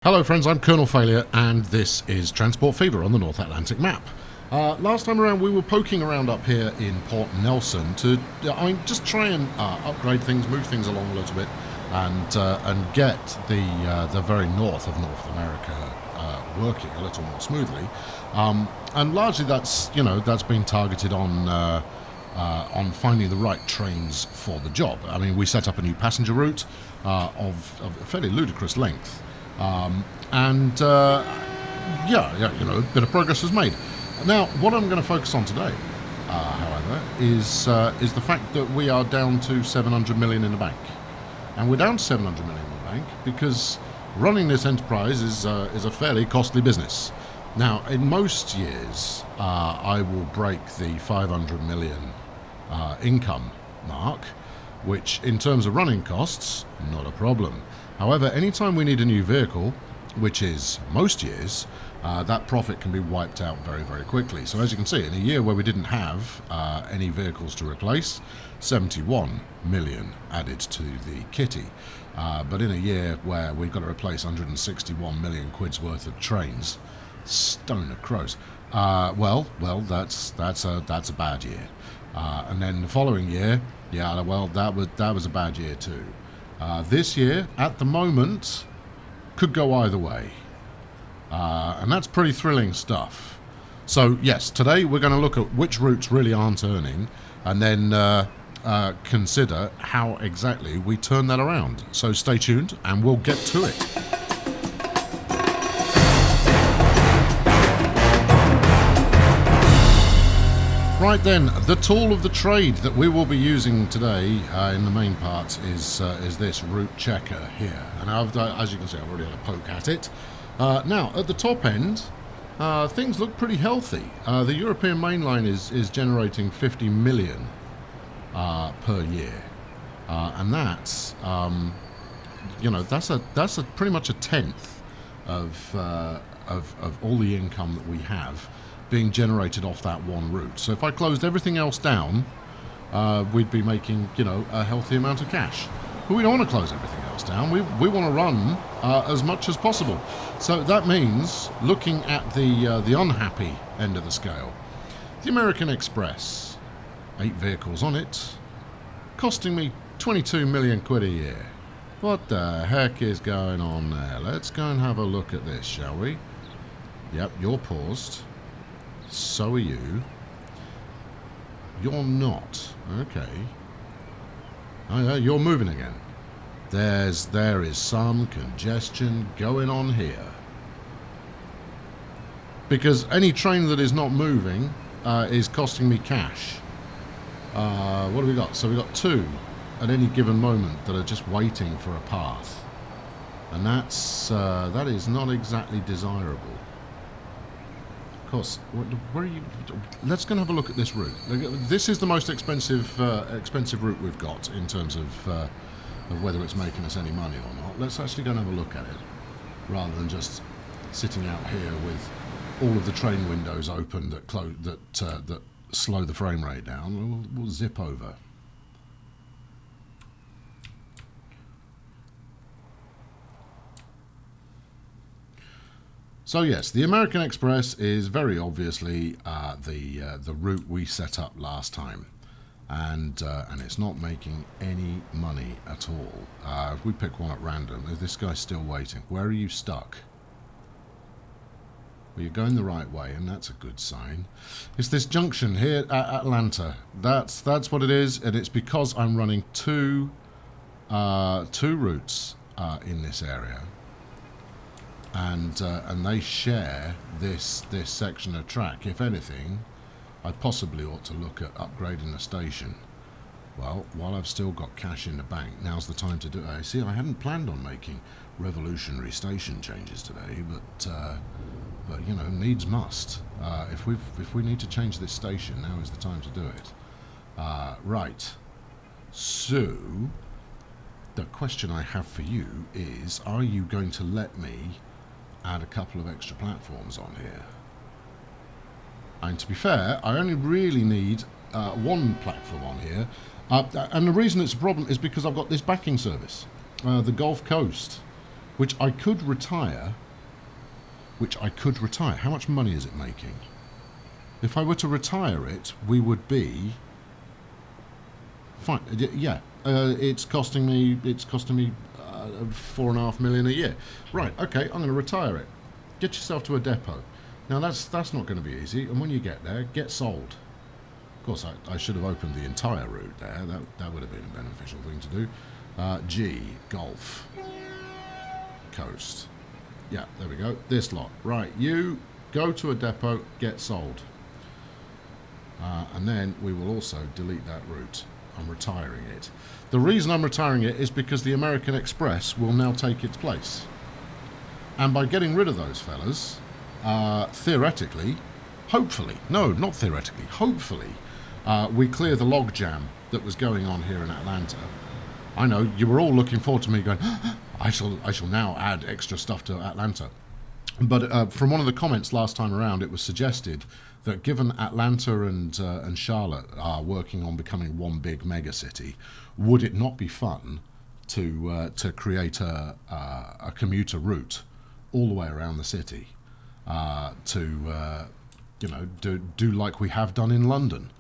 Hello friends, I'm Colonel Failure and this is Transport Fever on the North Atlantic map. Last time around we were poking around up here in Port Nelson to just try and upgrade things, move things along a little bit and get the very north of North America working a little more smoothly. And largely that's been targeted on finding the right trains for the job. I mean, we set up a new passenger route of a fairly ludicrous length. A bit of progress was made. Now, what I'm going to focus on today, however, is the fact that we are down to 700 million in the bank, and we're down to 700 million in the bank because running this enterprise is a fairly costly business. Now, in most years, I will break the 500 million income mark, which, in terms of running costs, not a problem. However, anytime we need a new vehicle, which is most years, that profit can be wiped out very, very quickly. So as you can see, in a year where we didn't have any vehicles to replace, 71 million added to the kitty. But in a year where we've got to replace 161 million quid's worth of trains, stone of crows. That's a bad year. And then the following year, that was a bad year too. This year, at the moment, could go either way. And that's pretty thrilling stuff. So, yes, today we're going to look at which routes really aren't earning and then consider how exactly we turn that around. So stay tuned and we'll get to it. Right then, the tool of the trade that we will be using today in the main part is this route checker here. And as you can see, I've already had a poke at it. Now, at the top end, things look pretty healthy. The European mainline is generating 50 million per year. And that's pretty much a tenth of all the income that we have being generated off that one route. So if I closed everything else down, we'd be making, a healthy amount of cash. But we don't want to close everything else down. We want to run as much as possible. So that means looking at the unhappy end of the scale. The American Express, 8 vehicles on it, costing me 22 million quid a year. What the heck is going on there? Let's go and have a look at this, shall we? Yep, you're paused. So are you. You're not. Okay. Oh yeah, you're moving again. There is some congestion going on here. Because any train that is not moving is costing me cash. What have we got? So we've got 2 at any given moment that are just waiting for a path. And that is not exactly desirable. Of course, where are you? Let's go and have a look at this route. This is the most expensive route we've got in terms of whether it's making us any money or not. Let's actually go and have a look at it, rather than just sitting out here with all of the train windows open that slow the frame rate down. We'll zip over. So yes, the American Express is very obviously the route we set up last time, and it's not making any money at all. If we pick one at random, this guy's still waiting. Where are you stuck? Well, you're going the right way, and that's a good sign. It's this junction here at Atlanta. That's what it is, and it's because I'm running two routes in this area. And they share this section of track. If anything, I possibly ought to look at upgrading the station. Well, while I've still got cash in the bank, now's the time to do it. See, I hadn't planned on making revolutionary station changes today, but needs must. If we need to change this station, now is the time to do it. Right. So the question I have for you is: are you going to let me add a couple of extra platforms on here? And to be fair, I only really need one platform on here, and the reason it's a problem is because I've got this backing service, the Gulf Coast, which I could retire. How much money is it making? If I were to retire it, we would be fine. Yeah, it's costing me 4.5 million a year. Right. Okay, I'm going to retire it. Get yourself to a depot. Now that's not going to be easy. And when you get there, get sold. Of course, I should have opened the entire route there. That would have been a beneficial thing to do. G, Golf, Coast. Yeah, there we go. This lot. Right, you go to a depot, get sold. And then we will also delete that route. I'm retiring it. The reason I'm retiring it is because the American Express will now take its place. And by getting rid of those fellas, theoretically, hopefully, no, not theoretically, hopefully, we clear the logjam that was going on here in Atlanta. I know you were all looking forward to me going, I shall now add extra stuff to Atlanta. But from one of the comments last time around, it was suggested that given Atlanta and Charlotte are working on becoming one big mega city, would it not be fun to create a commuter route all the way around the city to do like we have done in London?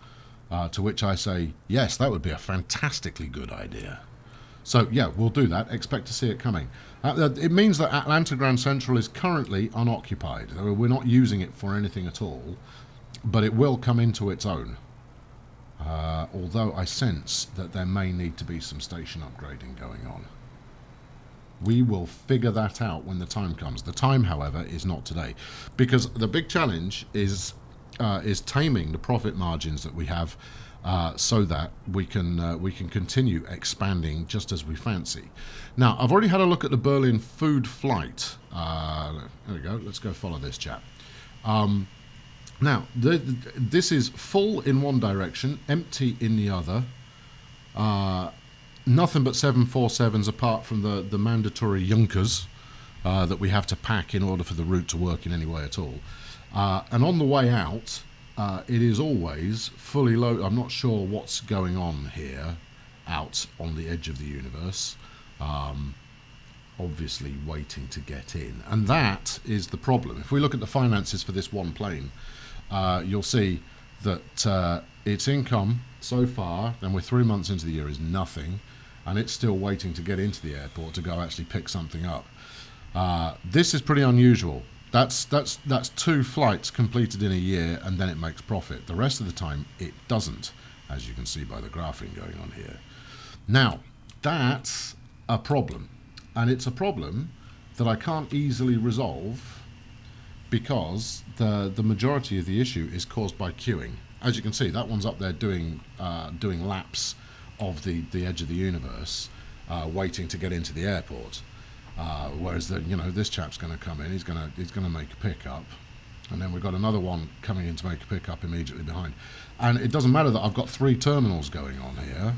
To which I say, yes, that would be a fantastically good idea. So, yeah, we'll do that. Expect to see it coming. It means that Atlanta Grand Central is currently unoccupied. We're not using it for anything at all, but it will come into its own. Although I sense that there may need to be some station upgrading going on. We will figure that out when the time comes. The time, however, is not today. Because the big challenge is taming the profit margins that we have so that we can continue expanding just as we fancy. Now, I've already had a look at the Berlin food flight. There we go. Let's go follow this chap. Now, this is full in one direction, empty in the other. Nothing but 747s apart from the mandatory Junkers that we have to pack in order for the route to work in any way at all. And on the way out, it is always fully loaded. I'm not sure what's going on here out on the edge of the universe. Obviously waiting to get in. And that is the problem. If we look at the finances for this one plane, you'll see that its income so far, and we're 3 months into the year, is nothing. And it's still waiting to get into the airport to go actually pick something up. This is pretty unusual. That's 2 flights completed in a year, and then it makes profit. The rest of the time, it doesn't, as you can see by the graphing going on here. Now, that's a problem, and it's a problem that I can't easily resolve because the majority of the issue is caused by queuing. As you can see, that one's up there doing laps of the edge of the universe, waiting to get into the airport. Whereas this chap's going to come in, he's going to make a pickup, and then we've got another one coming in to make a pickup immediately behind. And it doesn't matter that I've got 3 terminals going on here.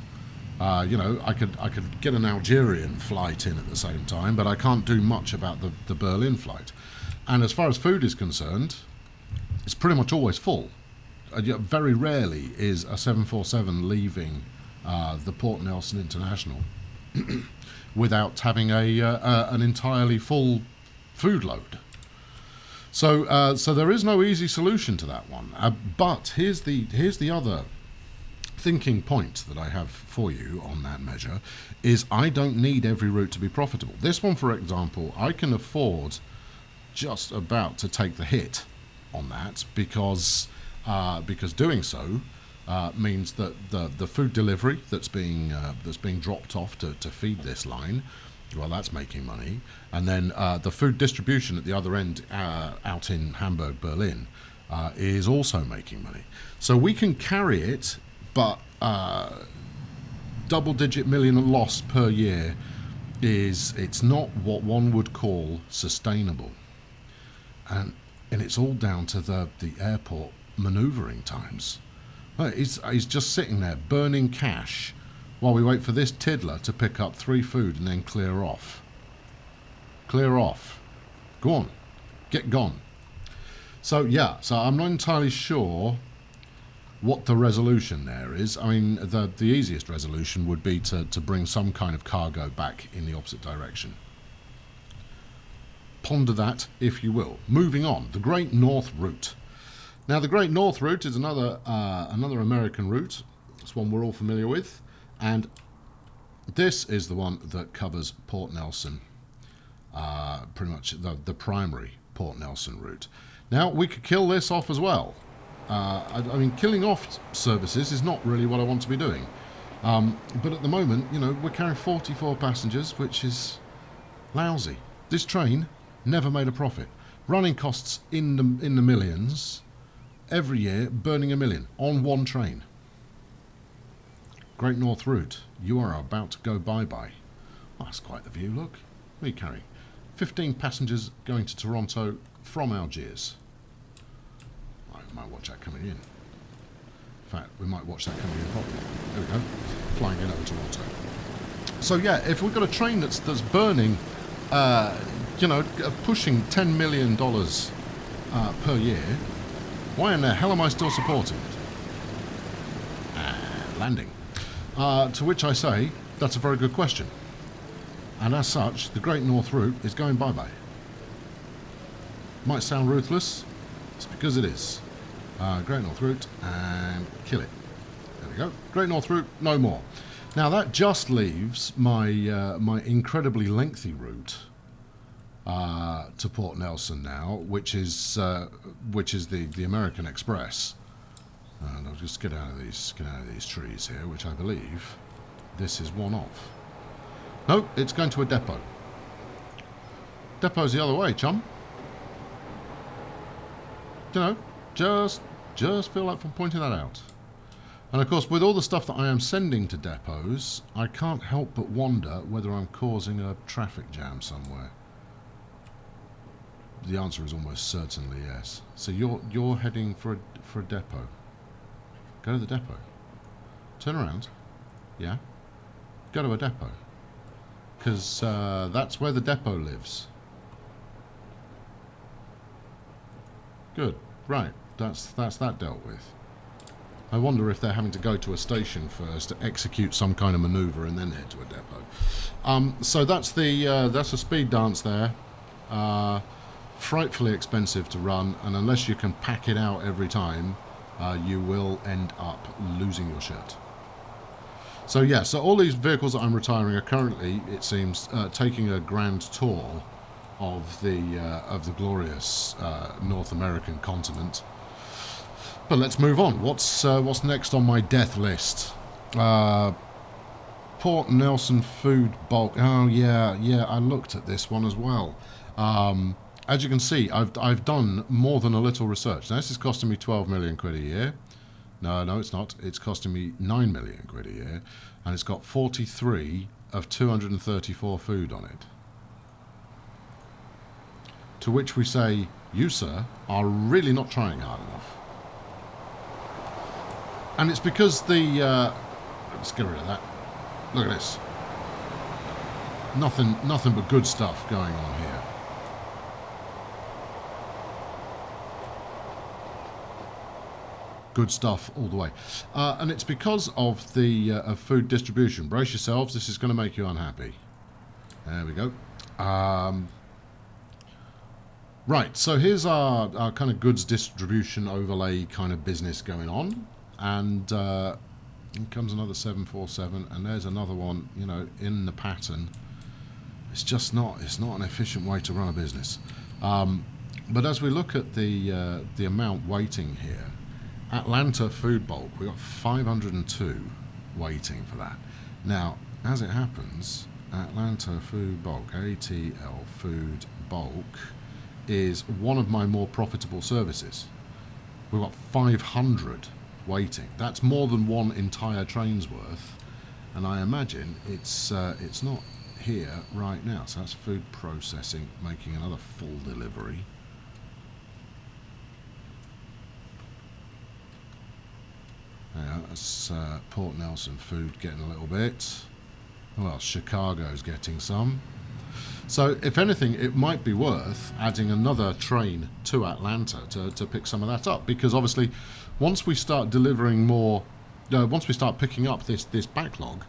I could get an Algerian flight in at the same time, but I can't do much about the Berlin flight. And as far as food is concerned, it's pretty much always full. Very rarely is a 747 leaving the Port Nelson International without having an entirely full food load. So there is no easy solution to that one. But here's the other thinking point that I have for you on that measure is I don't need every route to be profitable. This one, for example, I can afford just about to take the hit on that because doing so means that the food delivery that's being dropped off to feed this line, well, that's making money, and then the food distribution at the other end out in Hamburg, Berlin, is also making money. So we can carry it, but double-digit million loss per year it's not what one would call sustainable, and it's all down to the airport manoeuvring times. He's just sitting there burning cash while we wait for this tiddler to pick up 3 food and then clear off. Clear off. Go on. Get gone. So I'm not entirely sure what the resolution there is. I mean, the easiest resolution would be to bring some kind of cargo back in the opposite direction. ponder that if you will. Moving on, the Great North Route. Now, the Great North Route is another American route. It's one we're all familiar with, and this is the one that covers Port Nelson, pretty much the primary Port Nelson route. Now, we could kill this off as well. I mean, killing off services is not really what I want to be doing. But at the moment, you know, we're carrying 44 passengers, which is lousy. This train never made a profit. Running costs in the millions. Every year, burning $1 million on one train. Great North Route, you are about to go bye-bye. Well, that's quite the view, look. What are you carrying? 15 passengers going to Toronto from Algiers. I might watch that coming in. In fact, we might watch that coming in properly. There we go. Flying in over Toronto. So yeah, if we've got a train that's burning, you know, pushing $10 million per year, why in the hell am I still supporting it? And landing. To which I say, that's a very good question. And as such, the Great North Route is going bye-bye. Might sound ruthless, it's because it is. Great North Route, and kill it. There we go. Great North Route, no more. Now that just leaves my my incredibly lengthy route to Port Nelson now, which is the American Express. And I'll just get out of these trees here, which I believe this is one of. No, it's going to a depot. Depot's the other way, chum. You know, just feel like I'm pointing that out. And of course, with all the stuff that I am sending to depots, I can't help but wonder whether I'm causing a traffic jam somewhere. The answer is almost certainly yes. So you're heading for a depot. Go to the depot. Turn around. Yeah. Go to a depot. Because that's where the depot lives. Good. Right. That's that dealt with. I wonder if they're having to go to a station first to execute some kind of manoeuvre and then head to a depot. So that's a speed dance there. Frightfully expensive to run, and unless you can pack it out every time, you will end up losing your shirt. So yeah, so all these vehicles that I'm retiring are currently, it seems, taking a grand tour of the glorious North American continent. But let's move on. What's next on my death list? Port Nelson food bulk. Oh yeah, I looked at this one as well. As you can see, I've done more than a little research. Now this is costing me 12 million quid a year. No, it's not. It's costing me 9 million quid a year, and it's got 43 of 234 food on it. To which we say, you, sir, are really not trying hard enough. And it's because let's get rid of that. Look at this. Nothing but good stuff going on here. Good stuff all the way. And it's because of the of food distribution. Brace yourselves, this is going to make you unhappy. There we go. Right, so here's our kind of goods distribution overlay kind of business going on. And in comes another 747, and there's another one, you know, in the pattern. It's just not an efficient way to run a business. But as we look at the amount waiting here, Atlanta food bulk, we've got 502 waiting for that. Now, as it happens, Atlanta food bulk, ATL food bulk, is one of my more profitable services. We've got 500 waiting. That's more than one entire train's worth, and I imagine it's not here right now. So that's food processing, making another full delivery. Yeah, that's Port Nelson food getting a little bit. Well, Chicago's getting some. So, if anything, it might be worth adding another train to Atlanta to pick some of that up, because obviously, once we start delivering more, once we start picking up this backlog,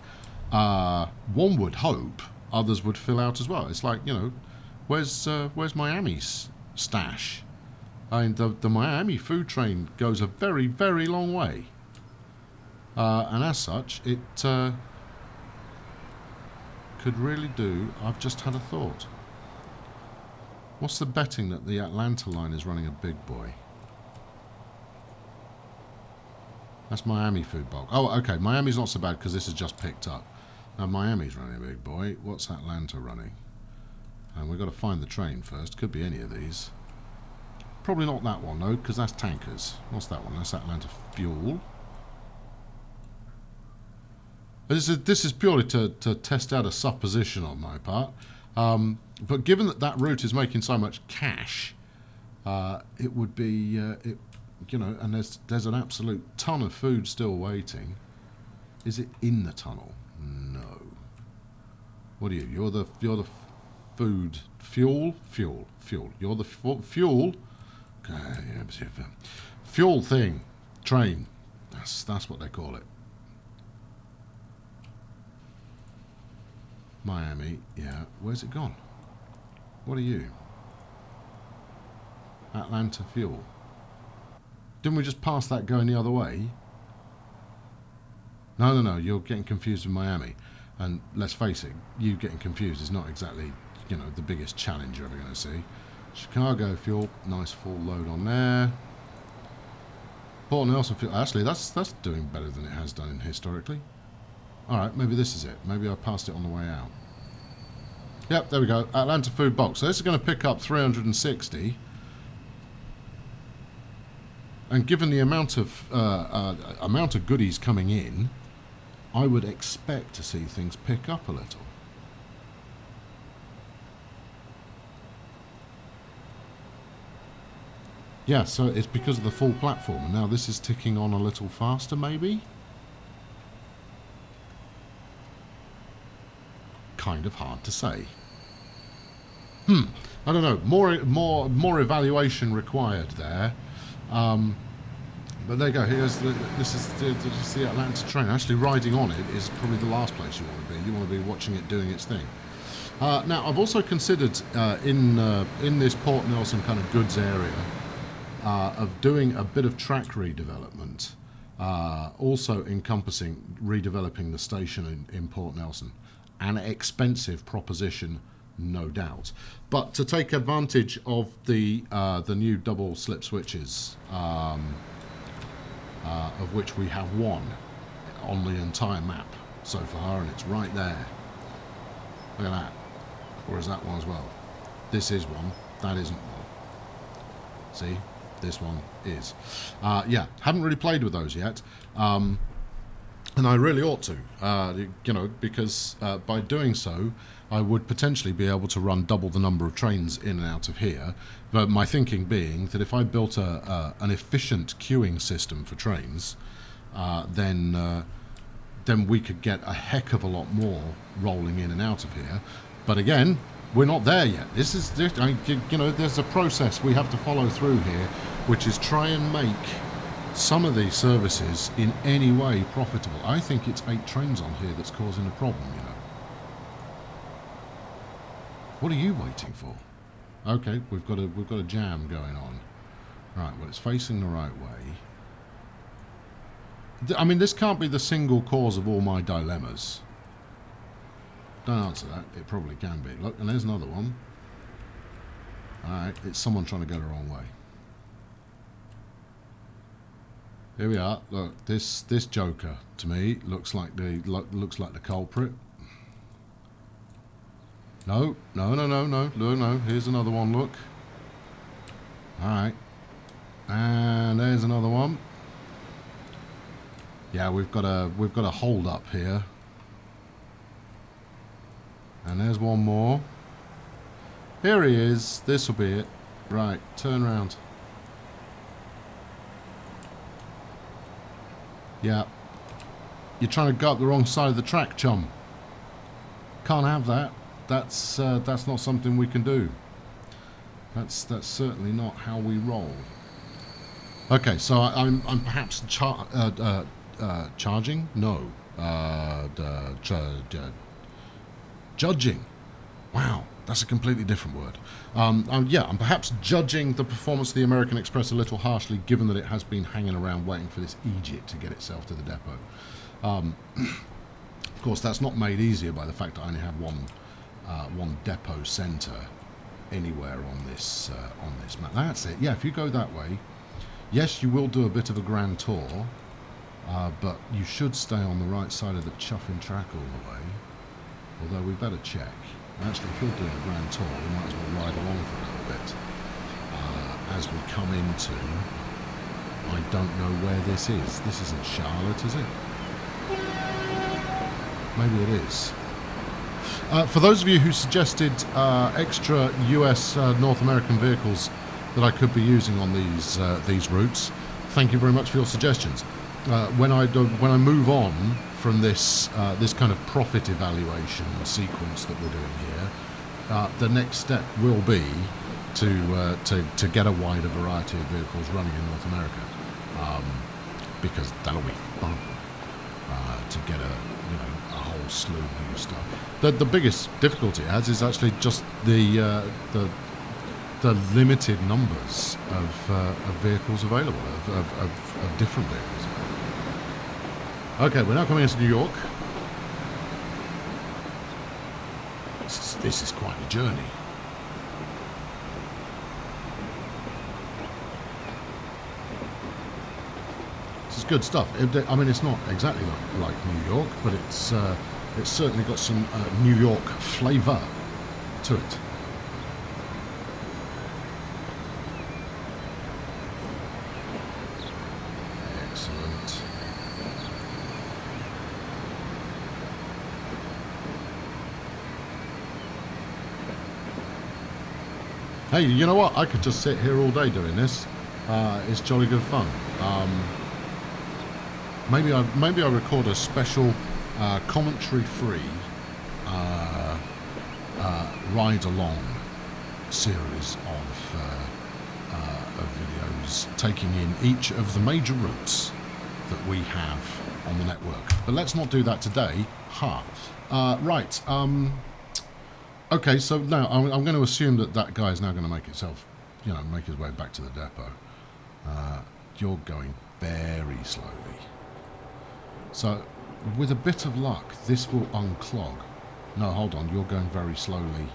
one would hope others would fill out as well. It's like, you know, Where's Miami's stash? I mean, the Miami food train goes a very, very long way. And as such, it could really do... I've just had a thought. What's the betting that the Atlanta line is running a big boy? That's Miami food bulk. Oh, okay. Miami's not so bad because this is just picked up. Now, Miami's running a big boy. What's Atlanta running? And we've got to find the train first. Could be any of these. Probably not that one, though, because that's tankers. What's that one? That's Atlanta fuel. This is purely to test out a supposition on my part. But given that route is making so much cash, it would be, and there's an absolute ton of food still waiting. Is it in the tunnel? No. What are you? You're the food fuel. You're the fuel. Fuel thing, train. That's what they call it. Miami, yeah. Where's it gone? What are you? Atlanta fuel. Didn't we just pass that going the other way? No. You're getting confused with Miami. And let's face it, you getting confused is not exactly, the biggest challenge you're ever going to see. Chicago fuel, nice full load on there. Port Nelson fuel. Actually, that's doing better than it has done historically. Alright, maybe this is it. Maybe I passed it on the way out. Yep, there we go. Atlanta food bulk. So this is going to pick up 360. And given the amount of goodies coming in, I would expect to see things pick up a little. Yeah, so it's because of the full platform. And now this is ticking on a little faster, maybe? Kind of hard to say. I don't know. More evaluation required there. But there you go. This is the Atlanta train. Actually, riding on it is probably the last place you want to be. You want to be watching it doing its thing. Now, I've also considered in this Port Nelson kind of goods area of doing a bit of track redevelopment, also encompassing redeveloping the station in Port Nelson. An expensive proposition, no doubt, but to take advantage of the new double slip switches, of which we have one on the entire map so far, and it's right there. Look at that. Or is that one as well? This is one. That isn't one. See, this one is. Yeah, haven't really played with those yet. And I really ought to, because by doing so, I would potentially be able to run double the number of trains in and out of here. But my thinking being that if I built an efficient queuing system for trains, then we could get a heck of a lot more rolling in and out of here. But again, we're not there yet. There's a process we have to follow through here, which is try and make some of these services in any way profitable. I think it's 8 trains on here that's causing a problem, What are you waiting for? Okay, we've got a jam going on. Right, well, it's facing the right way. I mean, this can't be the single cause of all my dilemmas. Don't answer that. It probably can be. Look, and there's another one. Alright, it's someone trying to go the wrong way. Here we are. Look, this Joker to me looks like the culprit. No. Here's another one. Look. All right, and there's another one. Yeah, we've got a hold up here, and there's one more. Here he is. This will be it. Right, turn around. Yeah. You're trying to go up the wrong side of the track, chum. Can't have that. That's not something we can do. That's certainly not how we roll. Okay, so I'm perhaps charging? No. Judging. Wow. That's a completely different word. Yeah, I'm perhaps judging the performance of the American Express a little harshly, given that it has been hanging around waiting for this Egypt to get itself to the depot. Of course, that's not made easier by the fact that I only have one depot centre anywhere on this map. That's it. Yeah, if you go that way, yes, you will do a bit of a grand tour, but you should stay on the right side of the chuffing track all the way. Although we better check. Actually, if you're doing a grand tour, we might as well ride along for a little bit. As we come into, I don't know where this is. This isn't Charlotte, is it? Maybe it is. For those of you who suggested extra US North American vehicles that I could be using on these routes, thank you very much for your suggestions. When I move on from this kind of profit evaluation sequence that we're doing here, the next step will be to get a wider variety of vehicles running in North America, because that'll be fun to get a whole slew of new stuff. The biggest difficulty it has is actually just the limited numbers of vehicles available, of different vehicles. Okay, we're now coming into New York. This is quite a journey. This is good stuff. I mean, it's not exactly like New York, but it's certainly got some New York flavour to it. Hey, you know what? I could just sit here all day doing this. It's jolly good fun. Maybe I record a special commentary-free ride-along series of videos taking in each of the major routes that we have on the network. But let's not do that today. Right. Okay, so now I'm going to assume that guy is now going to make his way back to the depot. You're going very slowly. So, with a bit of luck, this will unclog. No, hold on, you're going very slowly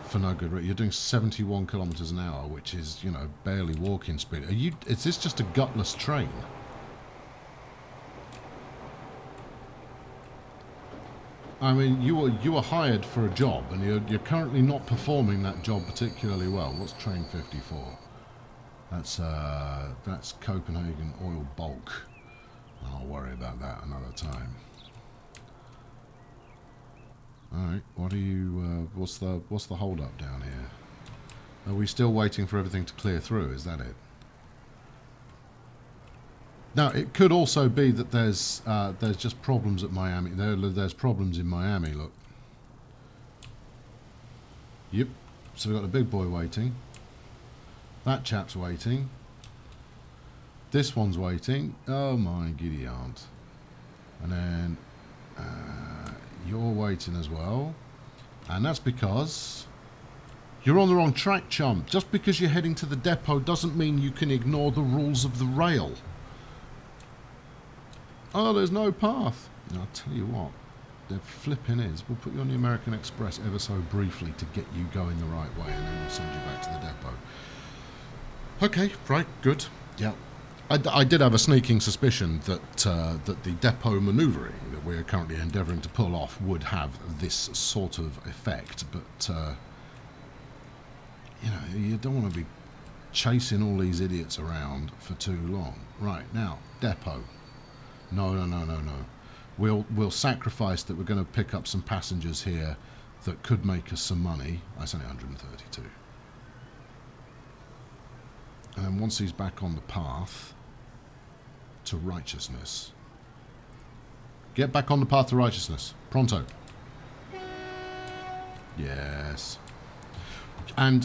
for no good reason. You're doing 71 kilometers an hour, which is, barely walking speed. Is this just a gutless train? I mean, you were hired for a job, and you're currently not performing that job particularly well. What's train 54? That's Copenhagen Oil Bulk. I'll worry about that another time. All right, what are you? What's the hold up down here? Are we still waiting for everything to clear through? Is that it? Now, it could also be that there's just problems at Miami. There's problems in Miami, look. Yep. So we've got a big boy waiting. That chap's waiting. This one's waiting. Oh my giddy aunt. And then you're waiting as well. And that's because you're on the wrong track, chum. Just because you're heading to the depot doesn't mean you can ignore the rules of the rail. Oh, there's no path. I'll tell you what, the flipping is, we'll put you on the American Express ever so briefly to get you going the right way, and then we'll send you back to the depot. Okay, right, good. Yeah. I did have a sneaking suspicion that the depot manoeuvring that we're currently endeavouring to pull off would have this sort of effect, but, you don't want to be chasing all these idiots around for too long. Right, now, depot. No. We'll sacrifice that we're going to pick up some passengers here that could make us some money. That's only 132. And then once he's back on the path to righteousness. Get back on the path to righteousness. Pronto. Yes. And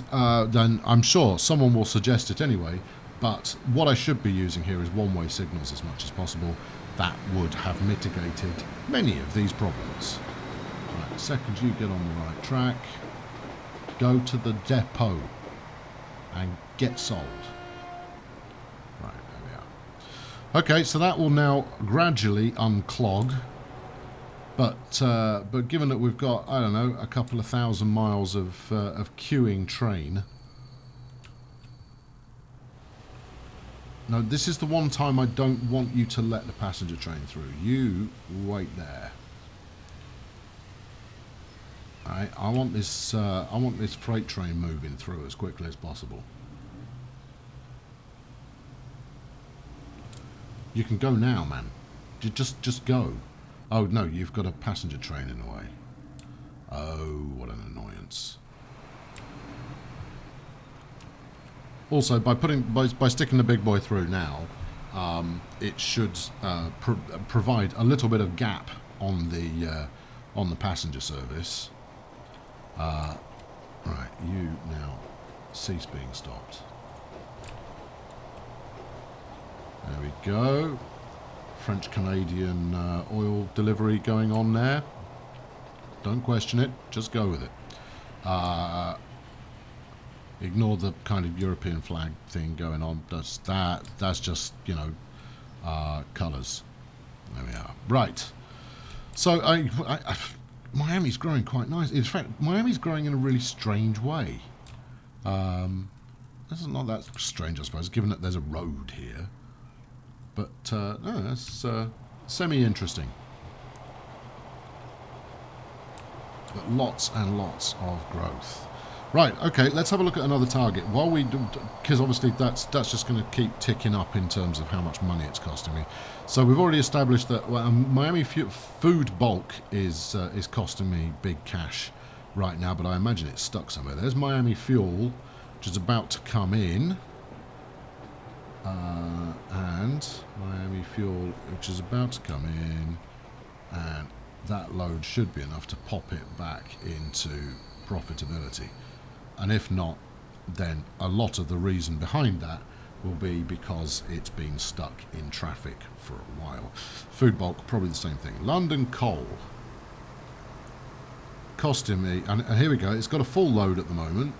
then I'm sure someone will suggest it anyway, but what I should be using here is one-way signals as much as possible. That would have mitigated many of these problems. Right. second you get on the right track, go to the depot and get sold. Right, there we are. Okay, so that will now gradually unclog. But given that we've got, I don't know, a couple of 1,000 miles of queuing train. Now, this is the one time I don't want you to let the passenger train through. You wait there. Alright, I want this freight train moving through as quickly as possible. You can go now, man. You just go. Oh no, you've got a passenger train in the way. Oh, what an annoyance. Also, by sticking the big boy through now, it should provide a little bit of gap on the passenger service. Right, you now cease being stopped. There we go. French-Canadian oil delivery going on there. Don't question it, just go with it. Ignore the kind of European flag thing going on. That's just, you know, colours. There we are. Right. So Miami's growing quite nice. In fact, Miami's growing in a really strange way. This is not that strange, I suppose, given that there's a road here. But no, that's semi-interesting. But lots and lots of growth. Right, okay, let's have a look at another target. While we do, because obviously that's just going to keep ticking up in terms of how much money it's costing me. So we've already established that Miami food bulk is costing me big cash right now, but I imagine it's stuck somewhere. There's Miami fuel, which is about to come in. And Miami fuel, which is about to come in, and that load should be enough to pop it back into profitability. And if not, then a lot of the reason behind that will be because it's been stuck in traffic for a while. Food bulk, probably the same thing. London coal, costing me, and here we go, it's got a full load at the moment.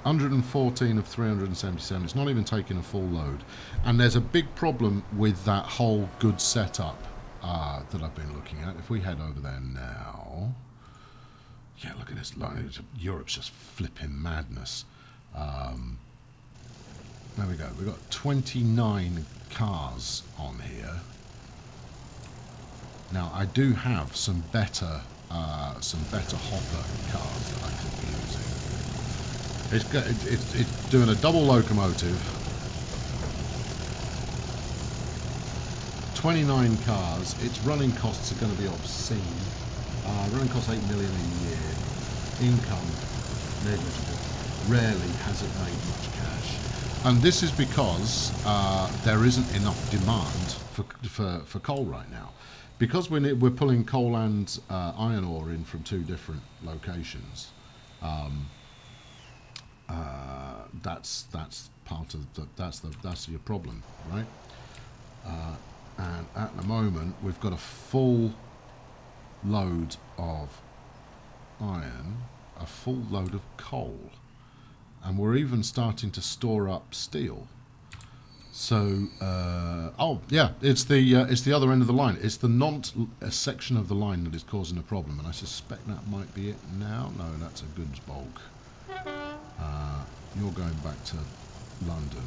114 of 377. It's not even taking a full load, and there's a big problem with that whole goods setup that I've been looking at. If we head over there now, yeah, look at this. Europe's just flipping madness. There we go. We've got 29 cars on here. Now I do have some better hopper cars that I could be using. It's doing a double locomotive, 29 cars. Its running costs are going to be obscene. Running costs 8 million a year. Income negligible. Rarely has it made much cash. And this is because there isn't enough demand for coal right now. Because we're pulling coal and iron ore in from two different locations. That's part of that's your problem, right? And at the moment we've got a full load of iron, a full load of coal, and we're even starting to store up steel. So oh yeah, it's the other end of the line. It's the Nantes section of the line that is causing the problem, and I suspect that might be it now. No, that's a goods bulk. You're going back to London.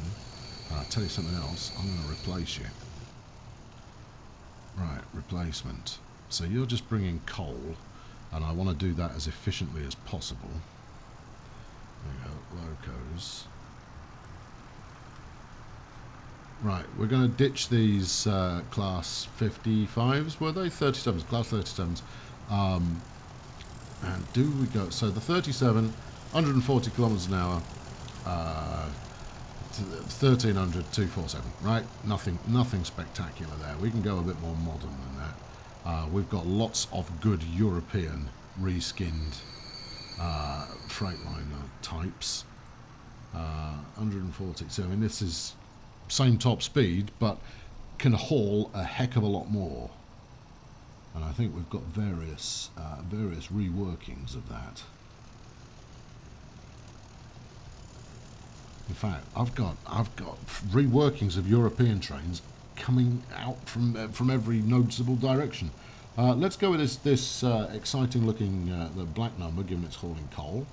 I'll tell you something else. I'm going to replace you. Right, replacement. So you're just bringing coal, and I want to do that as efficiently as possible. There we go, locos. Right, we're going to ditch these class 55s, were they? 37s, class 37s. And do we go... So the 37, 140 kilometers an hour, 1300, 247, right? Nothing spectacular there. We can go a bit more modern than that. We've got lots of good European reskinned Freightliner types. 140, so I mean this is same top speed, but can haul a heck of a lot more. And I think we've got various reworkings of that. In fact, I've got reworkings of European trains coming out from every noticeable direction. Let's go with this exciting looking the black number, given it's hauling coal.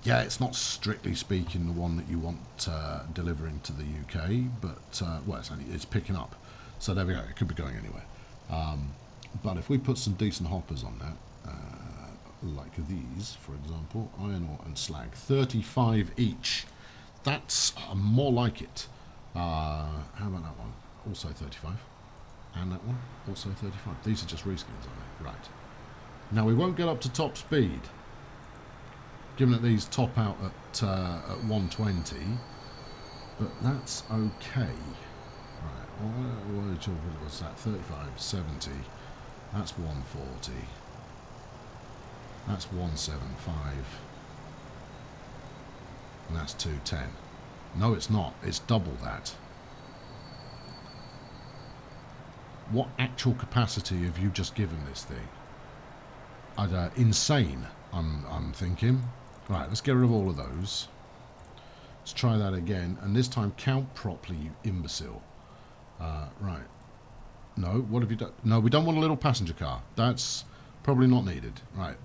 Yeah, it's not strictly speaking the one that you want delivering to the UK, but well, it's picking up. So there we go. It could be going anywhere. But if we put some decent hoppers on that, like these, for example, iron ore and slag, 35 each. That's more like it. How about that one? Also 35. And that one, also 35. These are just reskins, aren't they? Right. Now, we won't get up to top speed, given that these top out at 120, but that's okay. Right, what's that? 35, 70. That's 140. That's 175. And that's 210. No, it's not. It's double that. What actual capacity have you just given this thing? Insane, I'm thinking. Right, let's get rid of all of those. Let's try that again, and this time count properly, you imbecile. Right. No, what have you done? No, we don't want a little passenger car. That's probably not needed. Right.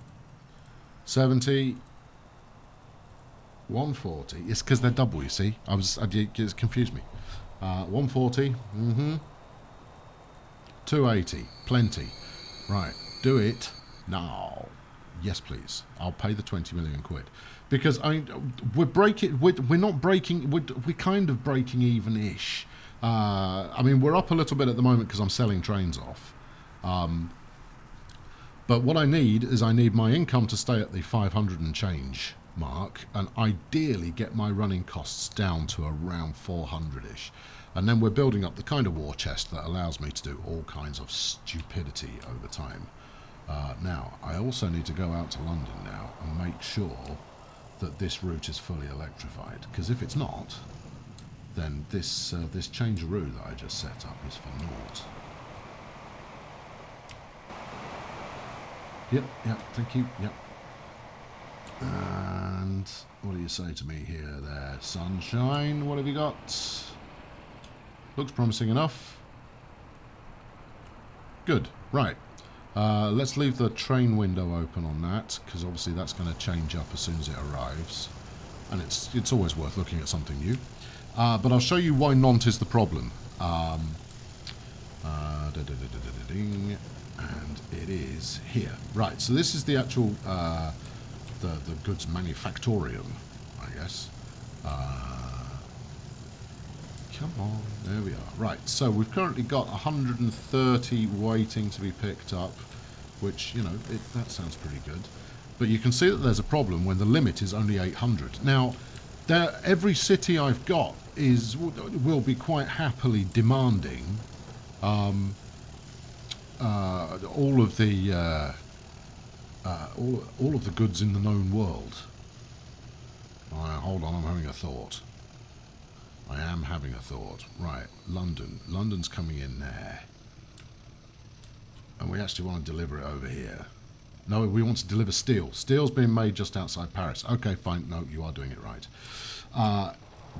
70. 140. It's because they're double, you see. It confused me. 140. 280. Plenty. Right. Do it now. Yes, please. I'll pay the 20 million quid. Because we're not breaking. We're kind of breaking even-ish. I mean, we're up a little bit at the moment because I'm selling trains off. But what I need is my income to stay at the 500 and change mark, and ideally get my running costs down to around 400-ish. And then we're building up the kind of war chest that allows me to do all kinds of stupidity over time. Now, I also need to go out to London now and make sure that this route is fully electrified, because if it's not, then this changeroo that I just set up is for naught. Yep, thank you, yep. And what do you say to me here there? Sunshine, what have you got? Looks promising enough. Good, right. Let's leave the train window open on that, because obviously that's going to change up as soon as it arrives. And it's always worth looking at something new. But I'll show you why Nantes is the problem. And it is here. Right, so this is the actual the goods manufactorium, I guess. Come on, there we are. Right, so we've currently got 130 waiting to be picked up, which, you know, that sounds pretty good. But you can see that there's a problem when the limit is only 800. Now, every city I've got will be quite happily demanding all of the goods in the known world. Hold on, I'm having a thought. I am having a thought. Right, London. London's coming in there. And we actually want to deliver it over here. No, we want to deliver steel. Steel's being made just outside Paris. Okay, fine. No, you are doing it right.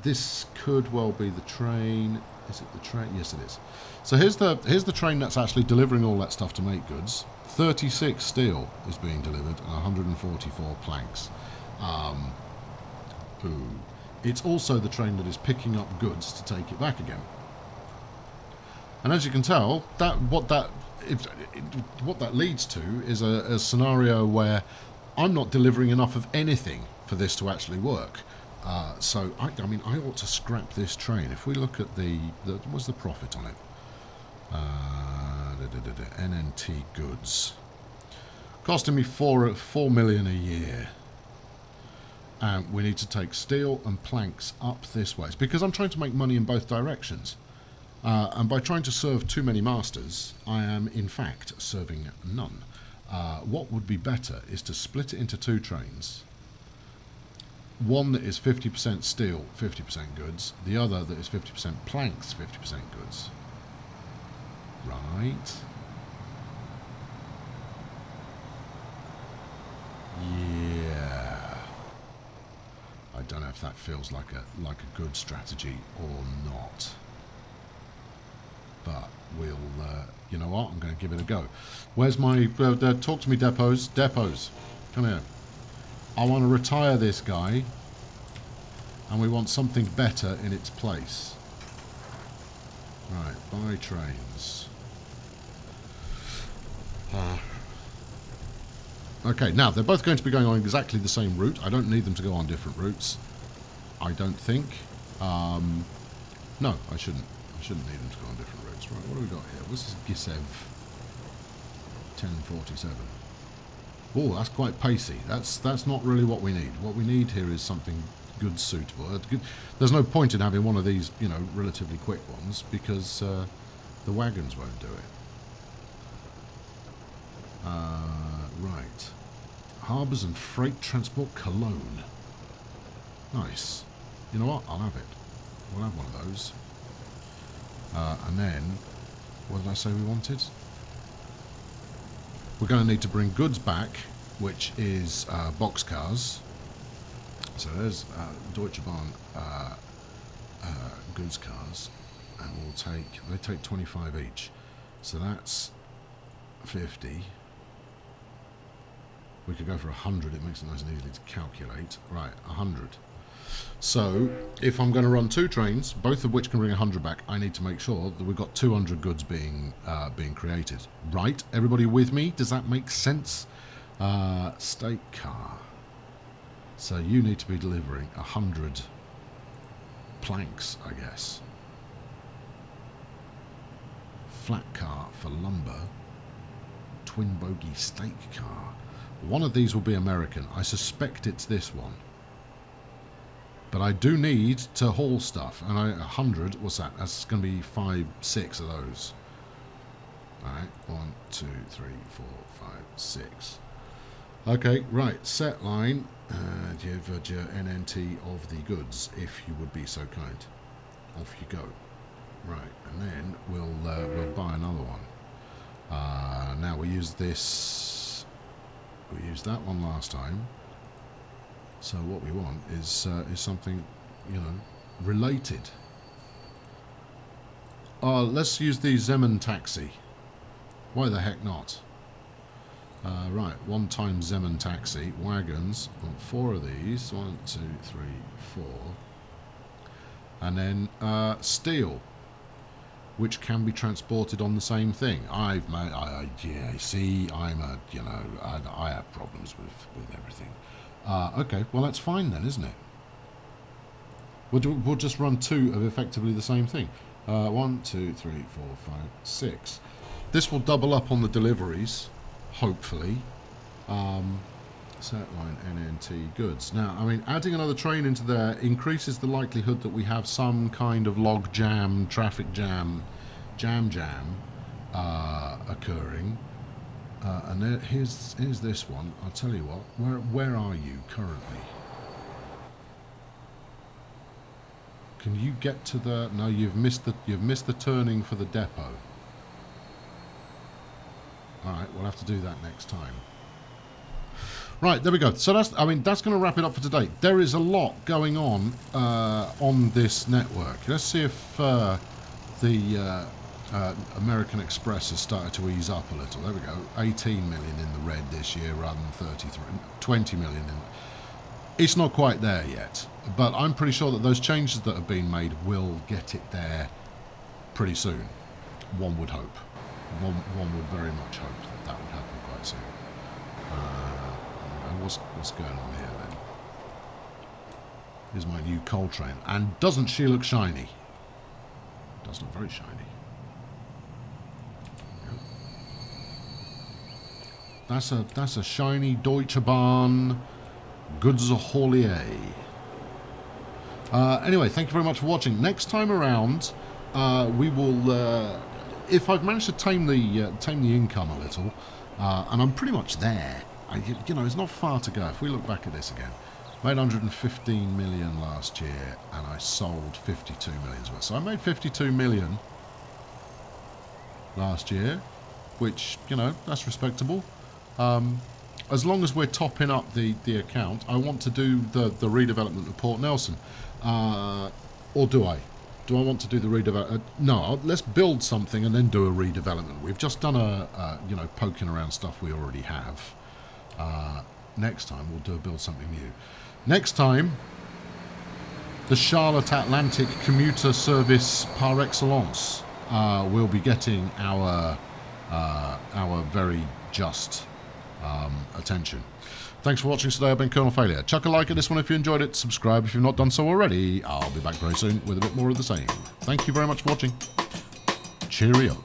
This could well be the train. Is it the train? Yes, it is. So here's the train that's actually delivering all that stuff to make goods. 36 steel is being delivered and 144 planks. It's also the train that is picking up goods to take it back again. And as you can tell, what that leads to is a scenario where I'm not delivering enough of anything for this to actually work. So I mean, I ought to scrap this train. If we look at what's the profit on it? NNT goods, costing me 4 million a year. And we need to take steel and planks up this way. It's because I'm trying to make money in both directions. And by trying to serve too many masters, I am, in fact, serving none. What would be better is to split it into 2 trains. One that is 50% steel, 50% goods. The other that is 50% planks, 50% goods. Right. Yeah. I don't know if that feels like a good strategy or not. But we'll, you know what? I'm going to give it a go. Where's my... talk to me, depots. Depots. Come here. I want to retire this guy. And we want something better in its place. Right, buy trains. Okay, now, they're both going to be going on exactly the same route. I don't need them to go on different routes. I don't think. No, I shouldn't. I shouldn't need them to go on different routes. Right, what do we got here? What's this Gisev 1047? Oh, that's quite pacey. That's not really what we need. What we need here is something good, suitable. There's no point in having one of these, you know, relatively quick ones because the wagons won't do it. Right. Harbours and Freight Transport Cologne. Nice. You know what? I'll have it. We'll have one of those. And then, what did I say we wanted? We're going to need to bring goods back, which is boxcars. So there's Deutsche Bahn goods cars, and they take 25 each. So that's 50. We could go for 100. It makes it nice and easy to calculate. Right, 100. So if I'm going to run 2 trains, both of which can bring 100 back, I need to make sure that we've got 200 goods being created. Right? Everybody with me? Does that make sense? State car. So you need to be delivering 100 planks, I guess. Flat car for lumber. Twin bogie stake car. One of these will be American. I suspect it's this one. But I do need to haul stuff. And 100, what's that? That's going to be 5, 6 of those. Alright, 1, 2, 3, 4, 5, 6. Okay, right, set line. Give your NNT of the goods, if you would be so kind. Off you go. Right, and then we'll buy another one. Now we used this. We used that one last time. So what we want is something, you know, related. Let's use the Zeman taxi. Why the heck not? Right, 1 time Zeman taxi wagons. Want 4 of these. 1, 2, 3, 4. And then steel, which can be transported on the same thing. Yeah, see, you know, I have problems with everything. Okay, well that's fine then, isn't it? We'll just run 2 of effectively the same thing. 1, 2, 3, 4, 5, 6. This will double up on the deliveries, hopefully. Set line NNT goods. Now, I mean, adding another train into there increases the likelihood that we have some kind of log jam, traffic jam, occurring. And there, here's this one. I'll tell you what. Where are you currently? Can you get to the? No, you've missed the turning for the depot. All right, we'll have to do that next time. Right, there we go. So that's going to wrap it up for today. There is a lot going on this network. Let's see if the American Express has started to ease up a little. There we go. 18 million in the red this year rather than 33. 20 million in. It's not quite there yet, but I'm pretty sure that those changes that have been made will get it there pretty soon. One would hope. One would very much hope that would happen quite soon. What's going on here then? Here's my new coal train. And doesn't she look shiny? Does look very shiny. That's a shiny Deutsche Bahn goods haulier. Anyway, thank you very much for watching. Next time around, we will, if I've managed to tame the income a little, and I'm pretty much there. You know, it's not far to go. If we look back at this again, made 115 million last year, and I sold 52 million worth. So I made 52 million last year, which, you know, that's respectable. as long as we're topping up the account, I want to do the redevelopment of Port Nelson. Or do I? Do I want to do the redevelopment? No, let's build something and then do a redevelopment. We've just done you know, poking around stuff we already have. Next time we'll build something new. Next time, the Charlotte Atlantic commuter service par excellence will be getting our very just attention. Thanks for watching today. I've been Colonel Failure. Chuck a like at this one if you enjoyed it. Subscribe if you've not done so already. I'll be back very soon with a bit more of the same. Thank you very much for watching. Cheerio.